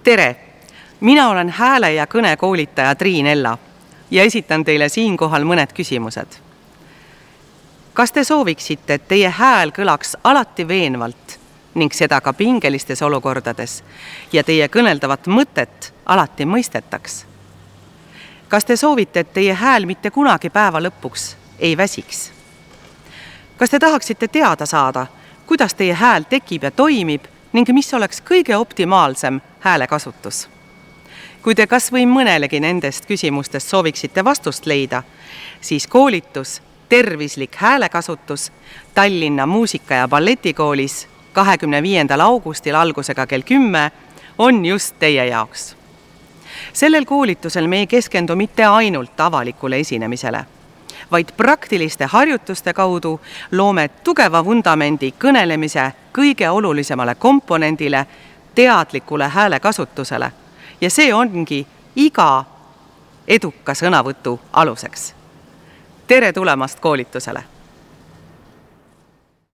Tere! Mina olen hääle- ja kõnekoolitaja Triin Ella ja esitan teile siinkohal mõned küsimused. Kas te sooviksite, et teie hääl kõlaks alati veenvalt ning seda ka pingelistes olukordades ja teie kõneldavat mõtet alati mõistetaks? Kas te soovite, et teie hääl mitte kunagi päeva lõpuks ei väsiks? Kas te tahaksite teada saada, kuidas teie hääl tekib ja toimib ning mis oleks kõige optimaalsem häälekasutus? Kui te kas või mõnelegi nendest küsimustest sooviksite vastust leida, siis koolitus Tervislik häälekasutus Tallinna Muusika- ja Balletikoolis 25. augustil algusega kell 10 on just teie jaoks. Sellel koolitusel me ei keskendu mitte ainult avalikule esinemisele, vaid praktiliste harjutuste kaudu loome tugeva vundamendi kõnelemise kõige olulisemale komponendile, teadlikule häälekasutusele. Ja see ongi iga eduka sõnavõtu aluseks. Tere tulemast koolitusele!